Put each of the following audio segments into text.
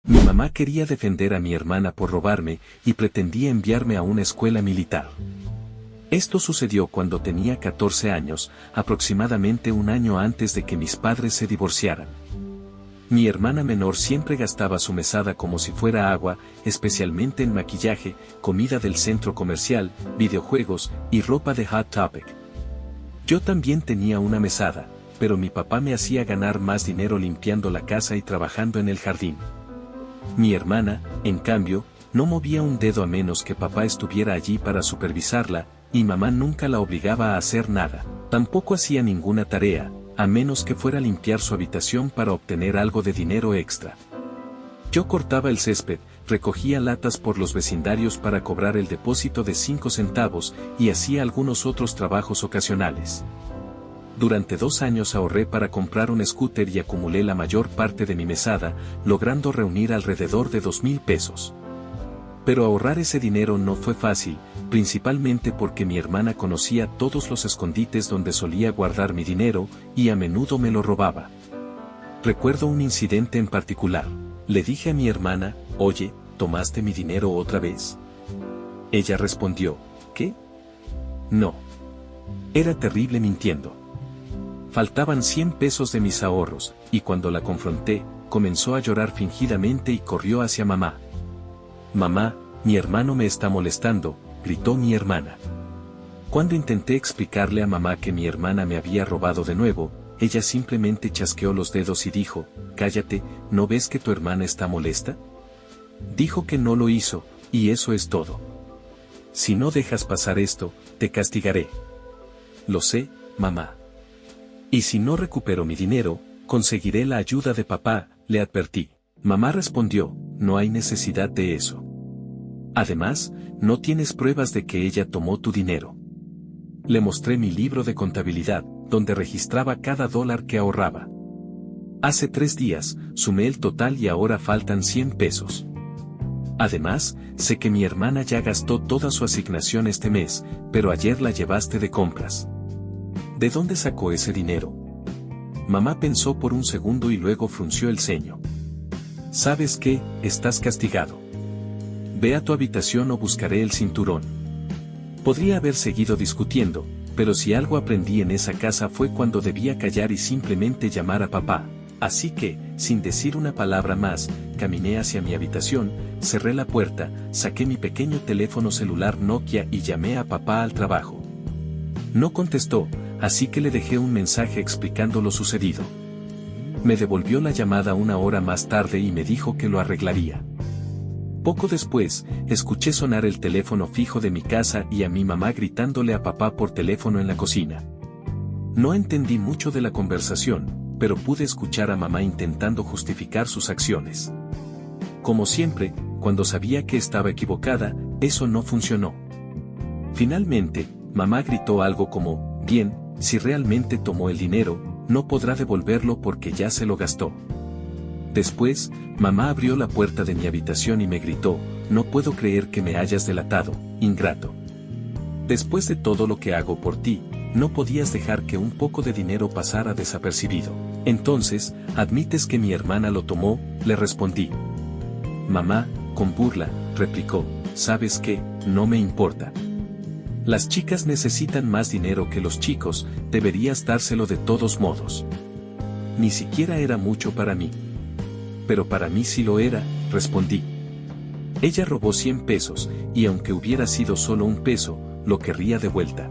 Mi mamá quería defender a mi hermana por robarme y pretendía enviarme a una escuela militar. Esto sucedió cuando tenía 14 años, aproximadamente un año antes de que mis padres se divorciaran. Mi hermana menor siempre gastaba su mesada como si fuera agua, especialmente en maquillaje, comida del centro comercial, videojuegos y ropa de Hot Topic. Yo también tenía una mesada, pero mi papá me hacía ganar más dinero limpiando la casa y trabajando en el jardín. Mi hermana, en cambio, no movía un dedo a menos que papá estuviera allí para supervisarla, y mamá nunca la obligaba a hacer nada. Tampoco hacía ninguna tarea, a menos que fuera a limpiar su habitación para obtener algo de dinero extra. Yo cortaba el césped, recogía latas por los vecindarios para cobrar el depósito de 5 centavos y hacía algunos otros trabajos ocasionales. Durante 2 años ahorré para comprar un scooter y acumulé la mayor parte de mi mesada, logrando reunir alrededor de 2,000 pesos. Pero ahorrar ese dinero no fue fácil, principalmente porque mi hermana conocía todos los escondites donde solía guardar mi dinero, y a menudo me lo robaba. Recuerdo un incidente en particular. Le dije a mi hermana, oye, ¿tomaste mi dinero otra vez? Ella respondió, ¿qué? No. Era terrible mintiendo. Faltaban 100 pesos de mis ahorros, y cuando la confronté, comenzó a llorar fingidamente y corrió hacia mamá. Mamá, mi hermano me está molestando, gritó mi hermana. Cuando intenté explicarle a mamá que mi hermana me había robado de nuevo, ella simplemente chasqueó los dedos y dijo, cállate, ¿no ves que tu hermana está molesta? Dijo que no lo hizo, y eso es todo. Si no dejas pasar esto, te castigaré. Lo sé, mamá. Y si no recupero mi dinero, conseguiré la ayuda de papá, le advertí. Mamá respondió, no hay necesidad de eso. Además, no tienes pruebas de que ella tomó tu dinero. Le mostré mi libro de contabilidad, donde registraba cada dólar que ahorraba. Hace 3 días, sumé el total y ahora faltan 100 pesos. Además, sé que mi hermana ya gastó toda su asignación este mes, pero ayer la llevaste de compras. ¿De dónde sacó ese dinero? Mamá pensó por un segundo y luego frunció el ceño. ¿Sabes qué? Estás castigado. Ve a tu habitación o buscaré el cinturón. Podría haber seguido discutiendo, pero si algo aprendí en esa casa fue cuando debía callar y simplemente llamar a papá. Así que, sin decir una palabra más, caminé hacia mi habitación, cerré la puerta, saqué mi pequeño teléfono celular Nokia y llamé a papá al trabajo. No contestó, así que le dejé un mensaje explicando lo sucedido. Me devolvió la llamada 1 hora más tarde y me dijo que lo arreglaría. Poco después, escuché sonar el teléfono fijo de mi casa y a mi mamá gritándole a papá por teléfono en la cocina. No entendí mucho de la conversación, pero pude escuchar a mamá intentando justificar sus acciones. Como siempre, cuando sabía que estaba equivocada, eso no funcionó. Finalmente, mamá gritó algo como, bien, si realmente tomó el dinero, no podrá devolverlo porque ya se lo gastó. Después, mamá abrió la puerta de mi habitación y me gritó, no puedo creer que me hayas delatado, ingrato. Después de todo lo que hago por ti, no podías dejar que un poco de dinero pasara desapercibido. Entonces, ¿admites que mi hermana lo tomó?, le respondí. Mamá, con burla, replicó, ¿sabes qué? No me importa. Las chicas necesitan más dinero que los chicos, deberías dárselo de todos modos. Ni siquiera era mucho para mí. Pero para mí sí lo era, respondí. Ella robó 100 pesos, y aunque hubiera sido solo 1 peso, lo querría de vuelta.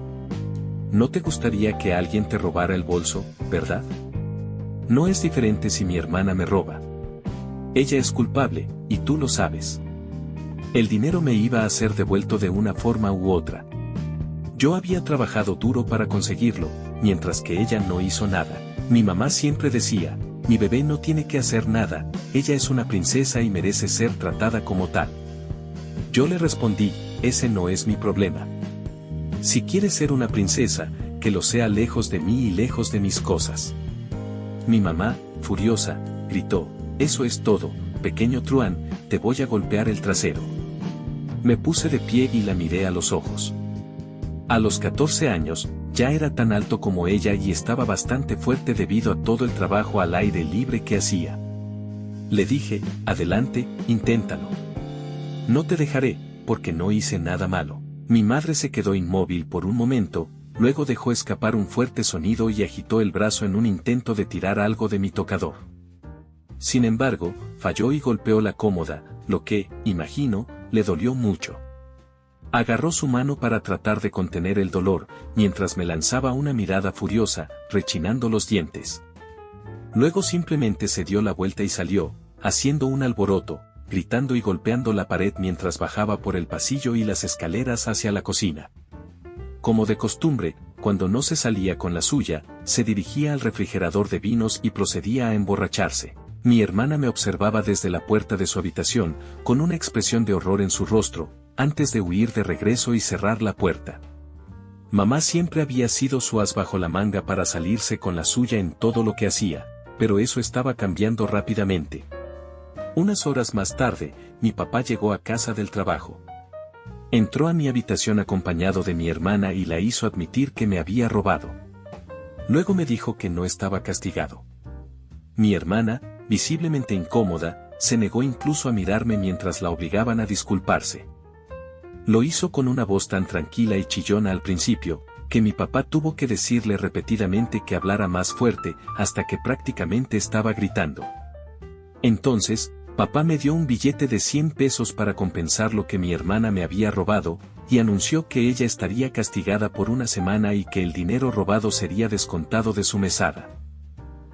¿No te gustaría que alguien te robara el bolso, verdad? No es diferente si mi hermana me roba. Ella es culpable, y tú lo sabes. El dinero me iba a ser devuelto de una forma u otra. Yo había trabajado duro para conseguirlo, mientras que ella no hizo nada. Mi mamá siempre decía, mi bebé no tiene que hacer nada, ella es una princesa y merece ser tratada como tal. Yo le respondí, ese no es mi problema. Si quiere ser una princesa, que lo sea lejos de mí y lejos de mis cosas. Mi mamá, furiosa, gritó, eso es todo, pequeño truán, te voy a golpear el trasero. Me puse de pie y la miré a los ojos. A los 14 años, ya era tan alto como ella y estaba bastante fuerte debido a todo el trabajo al aire libre que hacía. Le dije, adelante, inténtalo. No te dejaré, porque no hice nada malo. Mi madre se quedó inmóvil por un momento, luego dejó escapar un fuerte sonido y agitó el brazo en un intento de tirar algo de mi tocador. Sin embargo, falló y golpeó la cómoda, lo que, imagino, le dolió mucho. Agarró su mano para tratar de contener el dolor, mientras me lanzaba una mirada furiosa, rechinando los dientes. Luego simplemente se dio la vuelta y salió, haciendo un alboroto, gritando y golpeando la pared mientras bajaba por el pasillo y las escaleras hacia la cocina. Como de costumbre, cuando no se salía con la suya, se dirigía al refrigerador de vinos y procedía a emborracharse. Mi hermana me observaba desde la puerta de su habitación, con una expresión de horror en su rostro, antes de huir de regreso y cerrar la puerta. Mamá siempre había sido su as bajo la manga para salirse con la suya en todo lo que hacía, pero eso estaba cambiando rápidamente. Unas horas más tarde, mi papá llegó a casa del trabajo. Entró a mi habitación acompañado de mi hermana y la hizo admitir que me había robado. Luego me dijo que no estaba castigado. Mi hermana, visiblemente incómoda, se negó incluso a mirarme mientras la obligaban a disculparse. Lo hizo con una voz tan tranquila y chillona al principio, que mi papá tuvo que decirle repetidamente que hablara más fuerte, hasta que prácticamente estaba gritando. Entonces, papá me dio un billete de 100 pesos para compensar lo que mi hermana me había robado, y anunció que ella estaría castigada por una semana y que el dinero robado sería descontado de su mesada.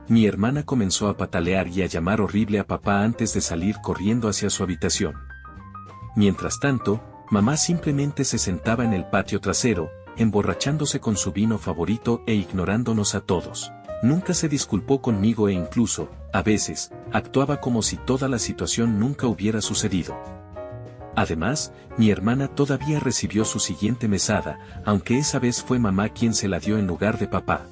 Mi hermana comenzó a patalear y a llamar horrible a papá antes de salir corriendo hacia su habitación. Mientras tanto, mamá simplemente se sentaba en el patio trasero, emborrachándose con su vino favorito e ignorándonos a todos. Nunca se disculpó conmigo e incluso, a veces, actuaba como si toda la situación nunca hubiera sucedido. Además, mi hermana todavía recibió su siguiente mesada, aunque esa vez fue mamá quien se la dio en lugar de papá.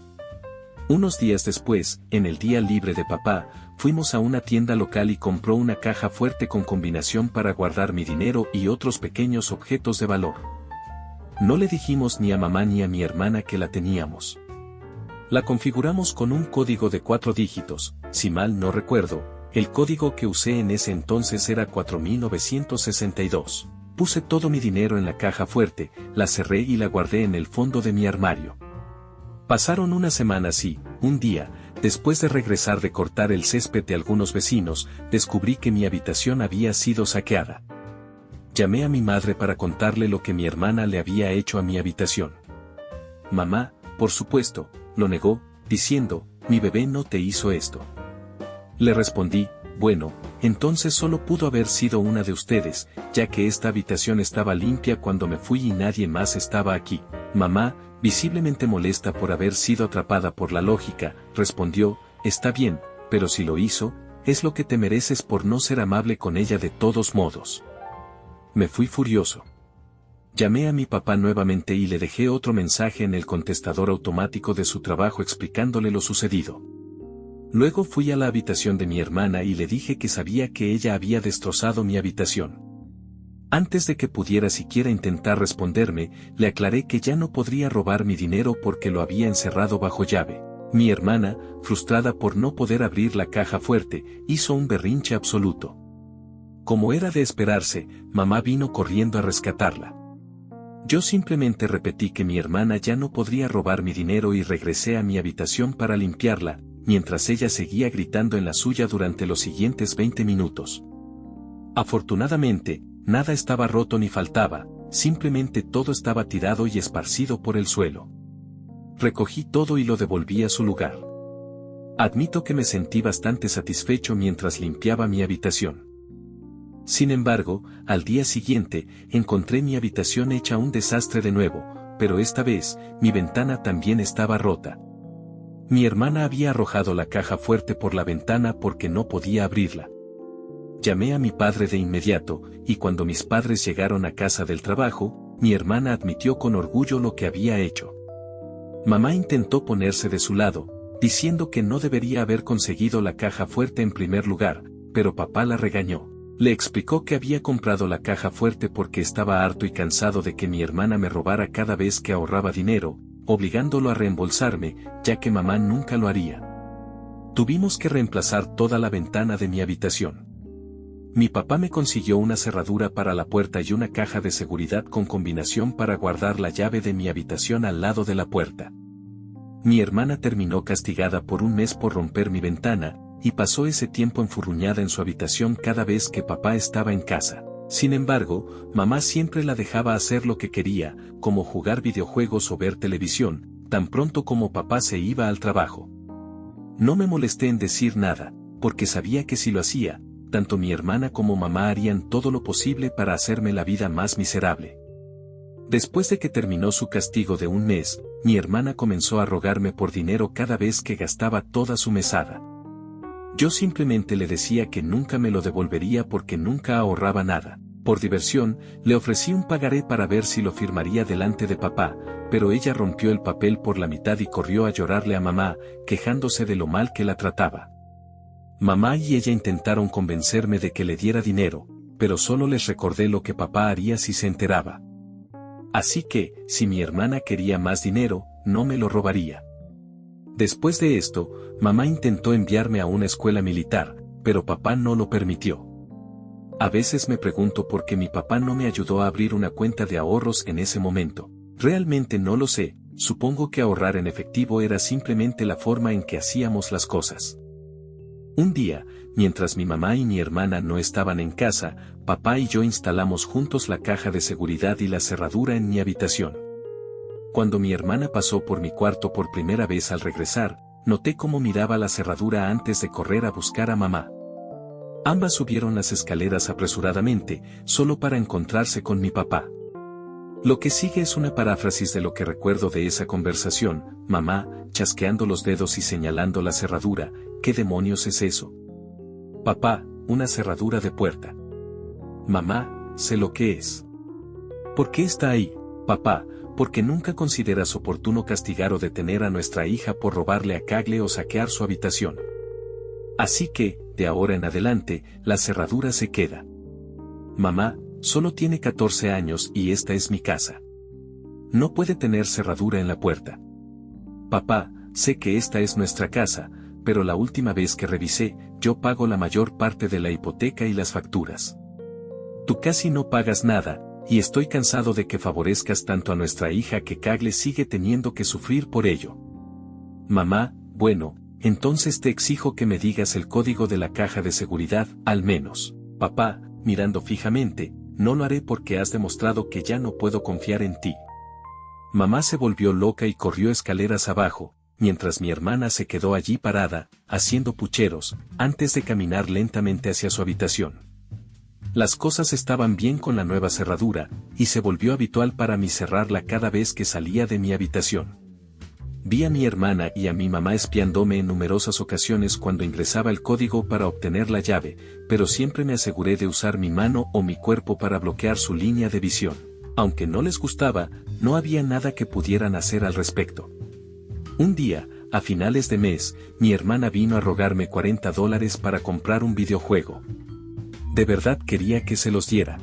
Unos días después, en el día libre de papá, fuimos a una tienda local y compró una caja fuerte con combinación para guardar mi dinero y otros pequeños objetos de valor. No le dijimos ni a mamá ni a mi hermana que la teníamos. La configuramos con un código de 4 dígitos, si mal no recuerdo, el código que usé en ese entonces era 4962. Puse todo mi dinero en la caja fuerte, la cerré y la guardé en el fondo de mi armario. Pasaron unas semanas y, un día, después de regresar de cortar el césped de algunos vecinos, descubrí que mi habitación había sido saqueada. Llamé a mi madre para contarle lo que mi hermana le había hecho a mi habitación. Mamá, por supuesto, lo negó, diciendo, mi bebé no te hizo esto. Le respondí, bueno, entonces solo pudo haber sido una de ustedes, ya que esta habitación estaba limpia cuando me fui y nadie más estaba aquí. Mamá, visiblemente molesta por haber sido atrapada por la lógica, respondió, está bien, pero si lo hizo, es lo que te mereces por no ser amable con ella de todos modos. Me fui furioso. Llamé a mi papá nuevamente y le dejé otro mensaje en el contestador automático de su trabajo explicándole lo sucedido. Luego fui a la habitación de mi hermana y le dije que sabía que ella había destrozado mi habitación. Antes de que pudiera siquiera intentar responderme, le aclaré que ya no podría robar mi dinero porque lo había encerrado bajo llave. Mi hermana, frustrada por no poder abrir la caja fuerte, hizo un berrinche absoluto. Como era de esperarse, mamá vino corriendo a rescatarla. Yo simplemente repetí que mi hermana ya no podría robar mi dinero y regresé a mi habitación para limpiarla, mientras ella seguía gritando en la suya durante los siguientes 20 minutos. Afortunadamente, nada estaba roto ni faltaba, simplemente todo estaba tirado y esparcido por el suelo. Recogí todo y lo devolví a su lugar. Admito que me sentí bastante satisfecho mientras limpiaba mi habitación. Sin embargo, al día siguiente, encontré mi habitación hecha un desastre de nuevo, pero esta vez, mi ventana también estaba rota. Mi hermana había arrojado la caja fuerte por la ventana porque no podía abrirla. Llamé a mi padre de inmediato, y cuando mis padres llegaron a casa del trabajo, mi hermana admitió con orgullo lo que había hecho. Mamá intentó ponerse de su lado, diciendo que no debería haber conseguido la caja fuerte en primer lugar, pero papá la regañó. Le explicó que había comprado la caja fuerte porque estaba harto y cansado de que mi hermana me robara cada vez que ahorraba dinero, obligándolo a reembolsarme, ya que mamá nunca lo haría. Tuvimos que reemplazar toda la ventana de mi habitación. Mi papá me consiguió una cerradura para la puerta y una caja de seguridad con combinación para guardar la llave de mi habitación al lado de la puerta. Mi hermana terminó castigada por un mes por romper mi ventana, y pasó ese tiempo enfurruñada en su habitación cada vez que papá estaba en casa. Sin embargo, mamá siempre la dejaba hacer lo que quería, como jugar videojuegos o ver televisión, tan pronto como papá se iba al trabajo. No me molesté en decir nada, porque sabía que si lo hacía, tanto mi hermana como mamá harían todo lo posible para hacerme la vida más miserable. Después de que terminó su castigo de un mes, mi hermana comenzó a rogarme por dinero cada vez que gastaba toda su mesada. Yo simplemente le decía que nunca me lo devolvería porque nunca ahorraba nada. Por diversión, le ofrecí un pagaré para ver si lo firmaría delante de papá, pero ella rompió el papel por la mitad y corrió a llorarle a mamá, quejándose de lo mal que la trataba. Mamá y ella intentaron convencerme de que le diera dinero, pero solo les recordé lo que papá haría si se enteraba. Así que, si mi hermana quería más dinero, no me lo robaría. Después de esto, mamá intentó enviarme a una escuela militar, pero papá no lo permitió. A veces me pregunto por qué mi papá no me ayudó a abrir una cuenta de ahorros en ese momento. Realmente no lo sé, supongo que ahorrar en efectivo era simplemente la forma en que hacíamos las cosas. Un día, mientras mi mamá y mi hermana no estaban en casa, papá y yo instalamos juntos la caja de seguridad y la cerradura en mi habitación. Cuando mi hermana pasó por mi cuarto por primera vez al regresar, noté cómo miraba la cerradura antes de correr a buscar a mamá. Ambas subieron las escaleras apresuradamente, solo para encontrarse con mi papá. Lo que sigue es una paráfrasis de lo que recuerdo de esa conversación: mamá, chasqueando los dedos y señalando la cerradura, ¿qué demonios es eso? Papá, una cerradura de puerta. Mamá, sé lo que es. ¿Por qué está ahí, papá? Porque nunca consideras oportuno castigar o detener a nuestra hija por robarle a Cagle o saquear su habitación. Así que, de ahora en adelante, la cerradura se queda. Mamá, solo tiene 14 años y esta es mi casa. No puede tener cerradura en la puerta. Papá, sé que esta es nuestra casa, pero la última vez que revisé, yo pago la mayor parte de la hipoteca y las facturas. Tú casi no pagas nada, y estoy cansado de que favorezcas tanto a nuestra hija que Cagle sigue teniendo que sufrir por ello. Mamá, bueno, entonces te exijo que me digas el código de la caja de seguridad, al menos. Papá, mirando fijamente, no lo haré porque has demostrado que ya no puedo confiar en ti. Mamá se volvió loca y corrió escaleras abajo, mientras mi hermana se quedó allí parada, haciendo pucheros, antes de caminar lentamente hacia su habitación. Las cosas estaban bien con la nueva cerradura, y se volvió habitual para mí cerrarla cada vez que salía de mi habitación. Vi a mi hermana y a mi mamá espiándome en numerosas ocasiones cuando ingresaba el código para obtener la llave, pero siempre me aseguré de usar mi mano o mi cuerpo para bloquear su línea de visión. Aunque no les gustaba, no había nada que pudieran hacer al respecto. Un día, a finales de mes, mi hermana vino a rogarme $40 para comprar un videojuego. De verdad quería que se los diera.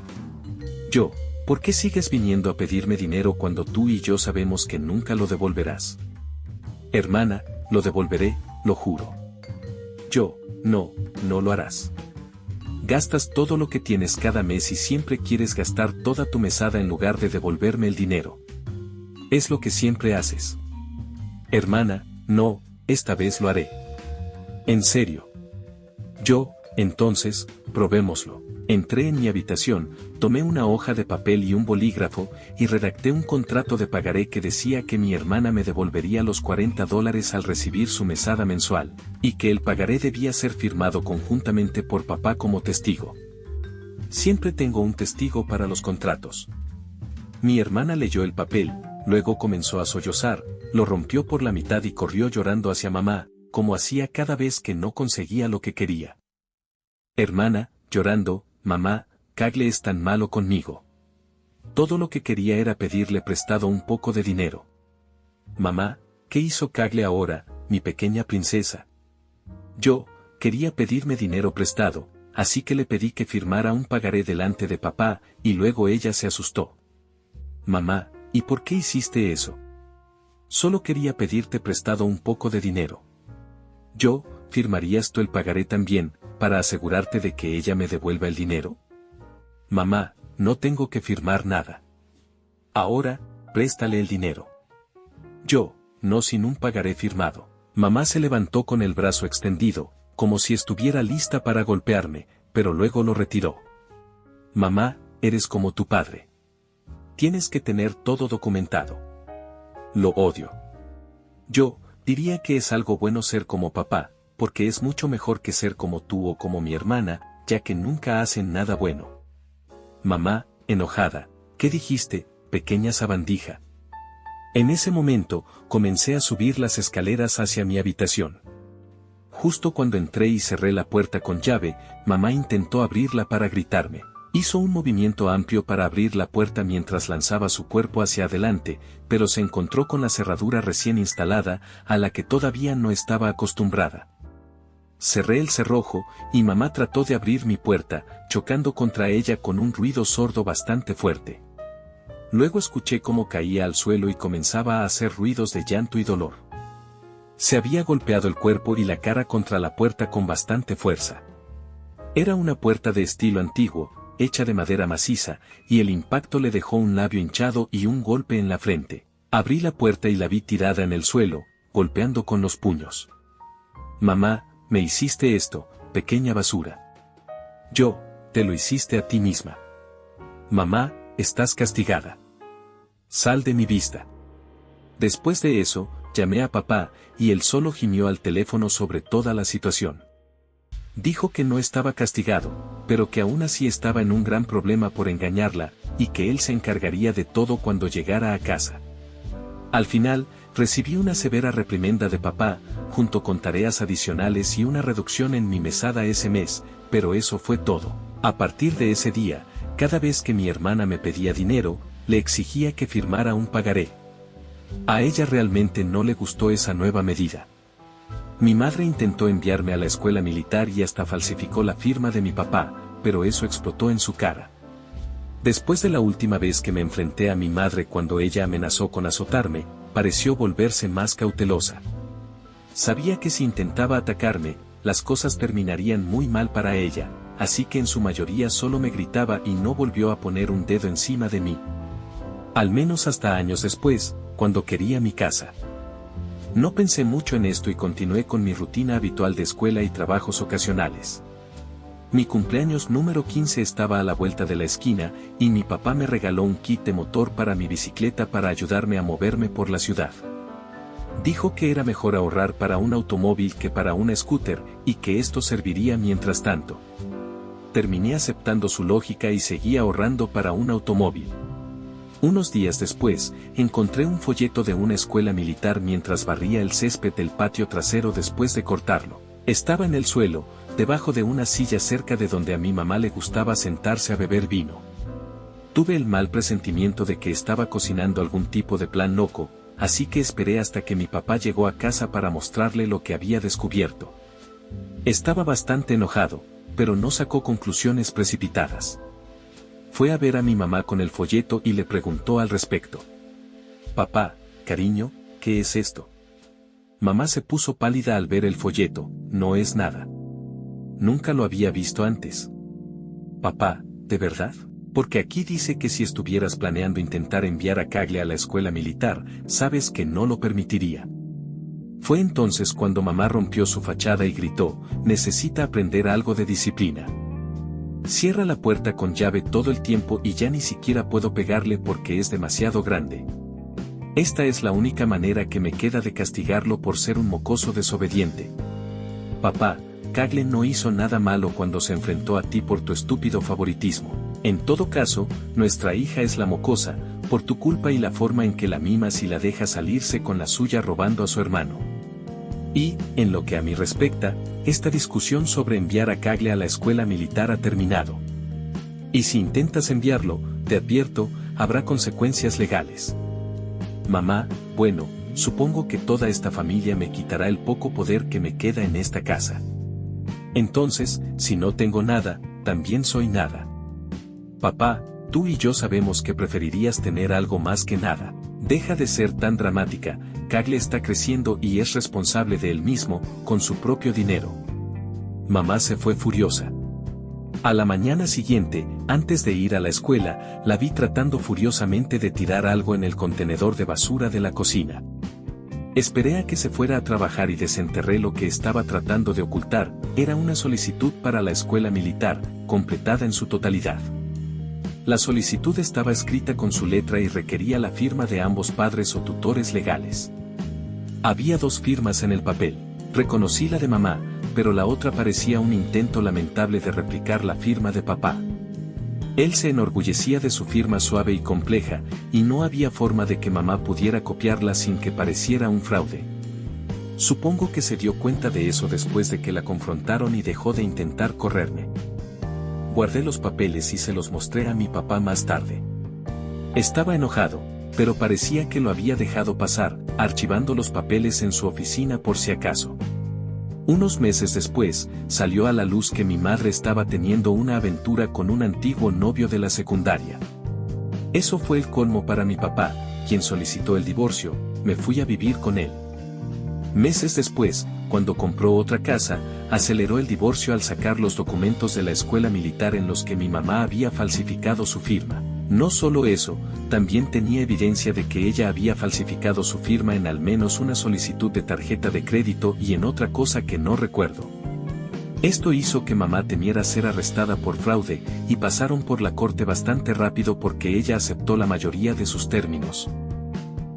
Yo, ¿por qué sigues viniendo a pedirme dinero cuando tú y yo sabemos que nunca lo devolverás? Hermana, lo devolveré, lo juro. Yo, no lo harás. Gastas todo lo que tienes cada mes y siempre quieres gastar toda tu mesada en lugar de devolverme el dinero. Es lo que siempre haces. Hermana, no, esta vez lo haré. En serio. Yo, entonces, probémoslo. Entré en mi habitación, tomé una hoja de papel y un bolígrafo, y redacté un contrato de pagaré que decía que mi hermana me devolvería los $40 al recibir su mesada mensual, y que el pagaré debía ser firmado conjuntamente por papá como testigo. Siempre tengo un testigo para los contratos. Mi hermana leyó el papel, luego comenzó a sollozar, lo rompió por la mitad y corrió llorando hacia mamá, como hacía cada vez que no conseguía lo que quería. Hermana, llorando, mamá, Cagle es tan malo conmigo. Todo lo que quería era pedirle prestado un poco de dinero. Mamá, ¿qué hizo Cagle ahora, mi pequeña princesa? Yo, quería pedirme dinero prestado, así que le pedí que firmara un pagaré delante de papá, y luego ella se asustó. Mamá, ¿y por qué hiciste eso? Solo quería pedirte prestado un poco de dinero. Yo, ¿firmarías tú el pagaré también, para asegurarte de que ella me devuelva el dinero? Mamá, no tengo que firmar nada. Ahora, préstale el dinero. Yo, no sin un pagaré firmado. Mamá se levantó con el brazo extendido, como si estuviera lista para golpearme, pero luego lo retiró. Mamá, eres como tu padre. Tienes que tener todo documentado. Lo odio. Yo, diría que es algo bueno ser como papá, porque es mucho mejor que ser como tú o como mi hermana, ya que nunca hacen nada bueno. Mamá, enojada, ¿qué dijiste, pequeña sabandija? En ese momento, comencé a subir las escaleras hacia mi habitación. Justo cuando entré y cerré la puerta con llave, mamá intentó abrirla para gritarme. Hizo un movimiento amplio para abrir la puerta mientras lanzaba su cuerpo hacia adelante, pero se encontró con la cerradura recién instalada, a la que todavía no estaba acostumbrada. Cerré el cerrojo, y mamá trató de abrir mi puerta, chocando contra ella con un ruido sordo bastante fuerte. Luego escuché cómo caía al suelo y comenzaba a hacer ruidos de llanto y dolor. Se había golpeado el cuerpo y la cara contra la puerta con bastante fuerza. Era una puerta de estilo antiguo, hecha de madera maciza, y el impacto le dejó un labio hinchado y un golpe en la frente. Abrí la puerta y la vi tirada en el suelo, golpeando con los puños. Mamá, me hiciste esto, pequeña basura. Yo, te lo hiciste a ti misma. Mamá, estás castigada. Sal de mi vista. Después de eso, llamé a papá, y él solo gimió al teléfono sobre toda la situación. Dijo que no estaba castigado, pero que aún así estaba en un gran problema por engañarla, y que él se encargaría de todo cuando llegara a casa. Al final, recibí una severa reprimenda de papá, junto con tareas adicionales y una reducción en mi mesada ese mes, pero eso fue todo. A partir de ese día, cada vez que mi hermana me pedía dinero, le exigía que firmara un pagaré. A ella realmente no le gustó esa nueva medida. Mi madre intentó enviarme a la escuela militar y hasta falsificó la firma de mi papá, pero eso explotó en su cara. Después de la última vez que me enfrenté a mi madre cuando ella amenazó con azotarme, pareció volverse más cautelosa. Sabía que si intentaba atacarme, las cosas terminarían muy mal para ella, así que en su mayoría solo me gritaba y no volvió a poner un dedo encima de mí. Al menos hasta años después, cuando quería mi casa. No pensé mucho en esto y continué con mi rutina habitual de escuela y trabajos ocasionales. Mi cumpleaños número 15 estaba a la vuelta de la esquina, y mi papá me regaló un kit de motor para mi bicicleta para ayudarme a moverme por la ciudad. Dijo que era mejor ahorrar para un automóvil que para un scooter, y que esto serviría mientras tanto. Terminé aceptando su lógica y seguí ahorrando para un automóvil. Unos días después, encontré un folleto de una escuela militar mientras barría el césped del patio trasero después de cortarlo. Estaba en el suelo, debajo de una silla cerca de donde a mi mamá le gustaba sentarse a beber vino. Tuve el mal presentimiento de que estaba cocinando algún tipo de plan loco, así que esperé hasta que mi papá llegó a casa para mostrarle lo que había descubierto. Estaba bastante enojado, pero no sacó conclusiones precipitadas. Fue a ver a mi mamá con el folleto y le preguntó al respecto. Papá, cariño, ¿qué es esto? Mamá se puso pálida al ver el folleto. No es nada. Nunca lo había visto antes. Papá, ¿de verdad? Porque aquí dice que si estuvieras planeando intentar enviar a Cagle a la escuela militar, sabes que no lo permitiría. Fue entonces cuando mamá rompió su fachada y gritó, necesita aprender algo de disciplina. Cierra la puerta con llave todo el tiempo y ya ni siquiera puedo pegarle porque es demasiado grande. Esta es la única manera que me queda de castigarlo por ser un mocoso desobediente. Papá, Cagle no hizo nada malo cuando se enfrentó a ti por tu estúpido favoritismo. En todo caso, nuestra hija es la mocosa, por tu culpa y la forma en que la mimas y la dejas salirse con la suya robando a su hermano. Y, en lo que a mí respecta, esta discusión sobre enviar a Cagle a la escuela militar ha terminado. Y si intentas enviarlo, te advierto, habrá consecuencias legales. Mamá, bueno, supongo que toda esta familia me quitará el poco poder que me queda en esta casa. Entonces, si no tengo nada, también soy nada. Papá, tú y yo sabemos que preferirías tener algo más que nada. Deja de ser tan dramática, Cagle está creciendo y es responsable de él mismo, con su propio dinero. Mamá se fue furiosa. A la mañana siguiente, antes de ir a la escuela, la vi tratando furiosamente de tirar algo en el contenedor de basura de la cocina. Esperé a que se fuera a trabajar y desenterré lo que estaba tratando de ocultar. Era una solicitud para la escuela militar, completada en su totalidad. La solicitud estaba escrita con su letra y requería la firma de ambos padres o tutores legales. Había 2 firmas en el papel. Reconocí la de mamá, pero la otra parecía un intento lamentable de replicar la firma de papá. Él se enorgullecía de su firma suave y compleja, y no había forma de que mamá pudiera copiarla sin que pareciera un fraude. Supongo que se dio cuenta de eso después de que la confrontaron y dejó de intentar correrme. Guardé los papeles y se los mostré a mi papá más tarde. Estaba enojado, pero parecía que lo había dejado pasar, archivando los papeles en su oficina por si acaso. Unos meses después, salió a la luz que mi madre estaba teniendo una aventura con un antiguo novio de la secundaria. Eso fue el colmo para mi papá, quien solicitó el divorcio. Me fui a vivir con él. Meses después, cuando compró otra casa, aceleró el divorcio al sacar los documentos de la escuela militar en los que mi mamá había falsificado su firma. No solo eso, también tenía evidencia de que ella había falsificado su firma en al menos una solicitud de tarjeta de crédito y en otra cosa que no recuerdo. Esto hizo que mamá temiera ser arrestada por fraude, y pasaron por la corte bastante rápido porque ella aceptó la mayoría de sus términos.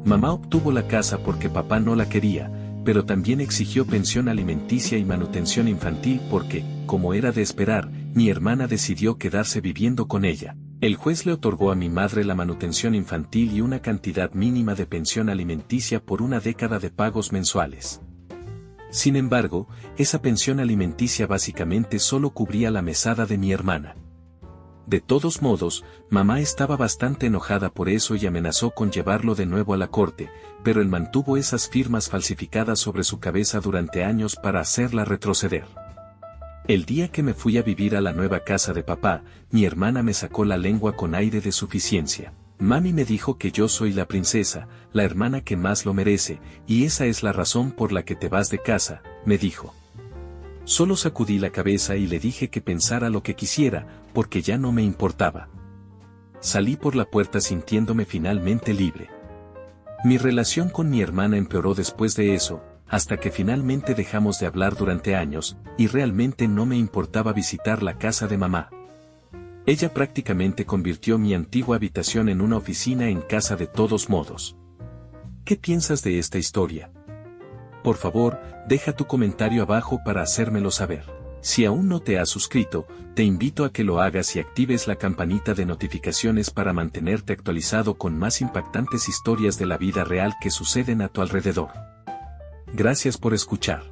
Mamá obtuvo la casa porque papá no la quería, pero también exigió pensión alimenticia y manutención infantil porque, como era de esperar, mi hermana decidió quedarse viviendo con ella. El juez le otorgó a mi madre la manutención infantil y una cantidad mínima de pensión alimenticia por una década de pagos mensuales. Sin embargo, esa pensión alimenticia básicamente solo cubría la mesada de mi hermana. De todos modos, mamá estaba bastante enojada por eso y amenazó con llevarlo de nuevo a la corte, pero él mantuvo esas firmas falsificadas sobre su cabeza durante años para hacerla retroceder. El día que me fui a vivir a la nueva casa de papá, mi hermana me sacó la lengua con aire de suficiencia. Mami me dijo que yo soy la princesa, la hermana que más lo merece, y esa es la razón por la que te vas de casa, me dijo. Solo sacudí la cabeza y le dije que pensara lo que quisiera, porque ya no me importaba. Salí por la puerta sintiéndome finalmente libre. Mi relación con mi hermana empeoró después de eso, hasta que finalmente dejamos de hablar durante años, y realmente no me importaba visitar la casa de mamá. Ella prácticamente convirtió mi antigua habitación en una oficina en casa de todos modos. ¿Qué piensas de esta historia? Por favor, deja tu comentario abajo para hacérmelo saber. Si aún no te has suscrito, te invito a que lo hagas y actives la campanita de notificaciones para mantenerte actualizado con más impactantes historias de la vida real que suceden a tu alrededor. Gracias por escuchar.